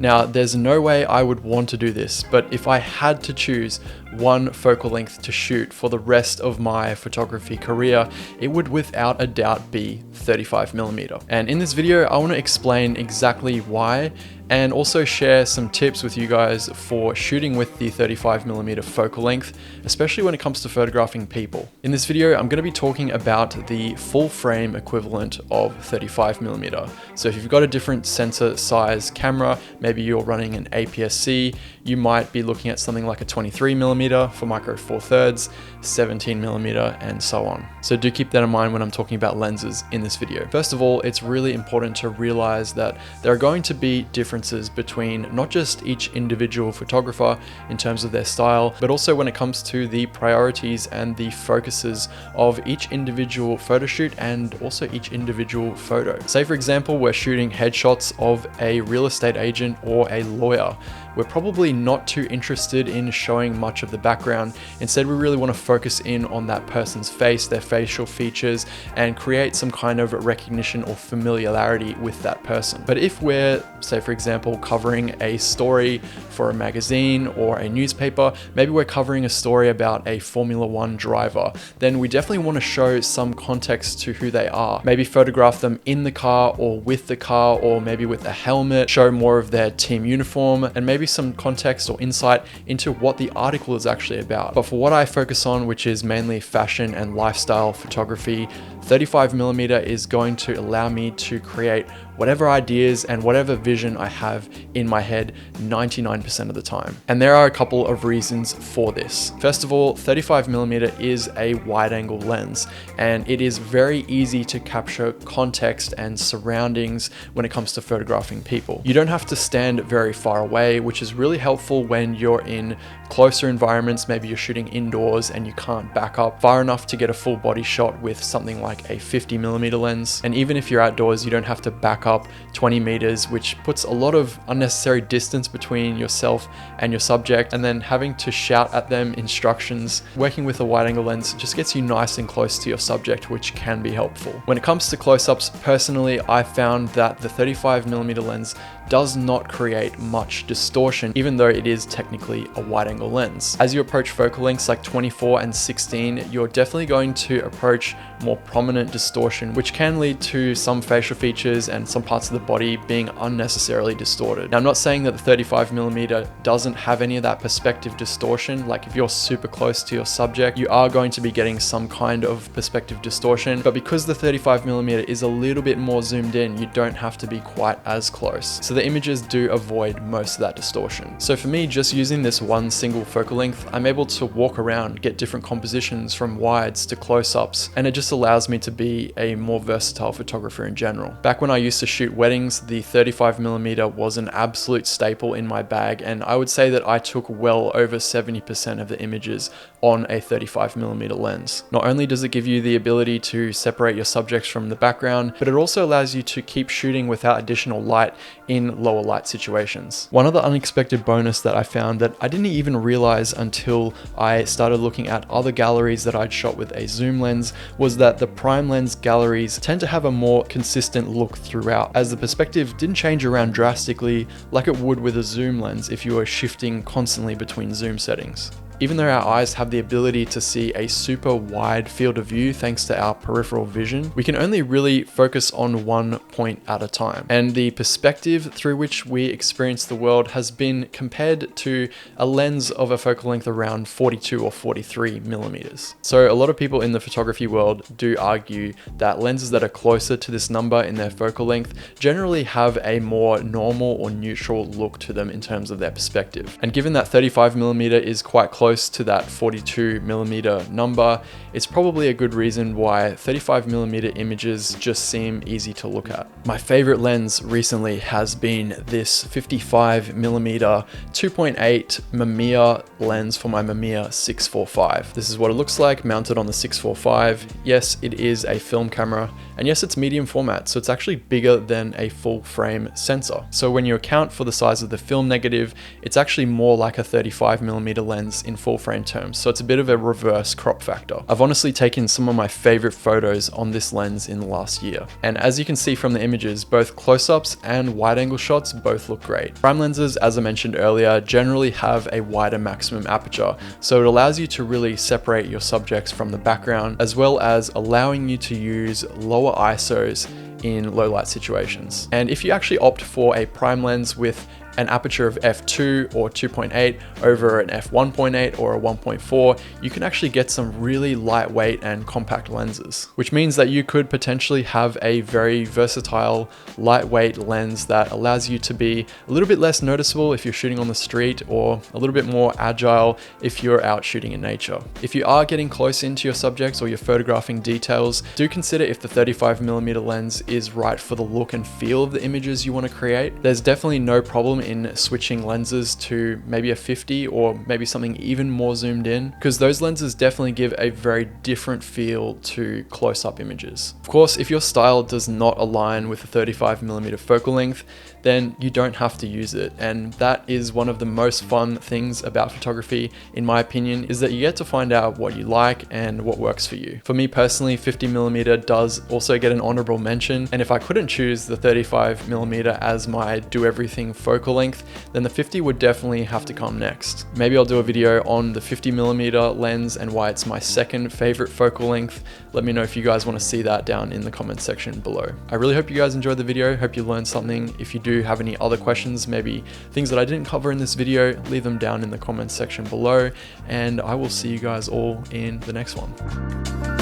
Now, there's no way I would want to do this, but if I had to choose one focal length to shoot for the rest of my photography career, it would without a doubt be 35mm. And in this video, I want to explain exactly why and also share some tips with you guys for shooting with the 35mm focal length, especially when it comes to photographing people. In this video, I'm going to be talking about the full frame equivalent of 35mm. So if you've got a different sensor size camera, maybe you're running an APS-C, you might be looking at something like a 23mm for micro four thirds, 17mm, and so on. So do keep that in mind when I'm talking about lenses in this video. First of all, it's really important to realize that there are going to be differences between not just each individual photographer in terms of their style, but also when it comes to the priorities and the focuses of each individual photo shoot and also each individual photo. Say for example, we're shooting headshots of a real estate agent or a lawyer. We're probably not too interested in showing much of the background. Instead, we really want to focus in on that person's face, their facial features, and create some kind of recognition or familiarity with that person. But if we're, say for example, covering a story for a magazine or a newspaper, maybe we're covering a story about a Formula One driver, then we definitely want to show some context to who they are. Maybe photograph them in the car or with the car, or maybe with a helmet, show more of their team uniform, and maybe some context or insight into what the article is actually about. But for what I focus on, which is mainly fashion and lifestyle photography, 35mm is going to allow me to create whatever ideas and whatever vision I have in my head 99% of the time. And there are a couple of reasons for this. First of all, 35mm is a wide angle lens, and it is very easy to capture context and surroundings when it comes to photographing people. You don't have to stand very far away, which is really helpful when you're in closer environments. Maybe you're shooting indoors and you can't back up far enough to get a full body shot with something like a 50mm lens. And even if you're outdoors, you don't have to back up 20 meters, which puts a lot of unnecessary distance between yourself and your subject, and then having to shout at them instructions. Working with a wide angle lens just gets you nice and close to your subject, which can be helpful. When it comes to close-ups, personally, I found that the 35mm lens does not create much distortion, even though it is technically a wide angle lens. As you approach focal lengths like 24 and 16, you're definitely going to approach more prominent distortion, which can lead to some facial features and some parts of the body being unnecessarily distorted. Now, I'm not saying that the 35mm doesn't have any of that perspective distortion. Like if you're super close to your subject, you are going to be getting some kind of perspective distortion, but because the 35mm is a little bit more zoomed in, you don't have to be quite as close. So the images do avoid most of that distortion. So for me, just using this one single focal length, I'm able to walk around, get different compositions from wides to close-ups, and it just allows me to be a more versatile photographer in general. Back when I used to shoot weddings, the 35mm was an absolute staple in my bag, and I would say that I took well over 70% of the images on a 35mm lens. Not only does it give you the ability to separate your subjects from the background, but it also allows you to keep shooting without additional light in lower light situations. One other unexpected bonus that I found that I didn't even realize until I started looking at other galleries that I'd shot with a zoom lens was that the prime lens galleries tend to have a more consistent look throughout, as the perspective didn't change around drastically like it would with a zoom lens if you were shifting constantly between zoom settings. Even though our eyes have the ability to see a super wide field of view thanks to our peripheral vision, we can only really focus on one point at a time. And the perspective through which we experience the world has been compared to a lens of a focal length around 42 or 43mm. So a lot of people in the photography world do argue that lenses that are closer to this number in their focal length generally have a more normal or neutral look to them in terms of their perspective. And given that 35mm is quite close to that 42mm number, it's probably a good reason why 35mm images just seem easy to look at. My favorite lens recently has been this 55mm 2.8 Mamiya lens for my Mamiya 645. This is what it looks like mounted on the 645. Yes, it is a film camera, and yes, it's medium format, so it's actually bigger than a full frame sensor. So when you account for the size of the film negative, it's actually more like a 35mm lens in full frame terms, so it's a bit of a reverse crop factor. I've honestly taken some of my favorite photos on this lens in the last year. And as you can see from the images, both close-ups and wide-angle shots both look great. Prime lenses, as I mentioned earlier, generally have a wider maximum aperture, so it allows you to really separate your subjects from the background, as well as allowing you to use lower ISOs in low light situations. And if you actually opt for a prime lens with an aperture of f2 or 2.8 over an f1.8 or a 1.4, you can actually get some really lightweight and compact lenses, which means that you could potentially have a very versatile, lightweight lens that allows you to be a little bit less noticeable if you're shooting on the street, or a little bit more agile if you're out shooting in nature. If you are getting close into your subjects or you're photographing details, do consider if the 35mm lens is right for the look and feel of the images you want to create. There's definitely no problem in switching lenses to maybe a 50 or maybe something even more zoomed in, because those lenses definitely give a very different feel to close-up images. Of course, if your style does not align with a 35mm focal length, then you don't have to use it. And that is one of the most fun things about photography, in my opinion, is that you get to find out what you like and what works for you. For me personally, 50mm does also get an honorable mention. And if I couldn't choose the 35mm as my do everything focal length, then the 50 would definitely have to come next. Maybe I'll do a video on the 50mm lens and why it's my second favorite focal length. Let me know if you guys want to see that down in the comment section below. I really hope you guys enjoyed the video. Hope you learned something. If you do have any other questions, maybe things that I didn't cover in this video, leave them down in the comments section below, and I will see you guys all in the next one.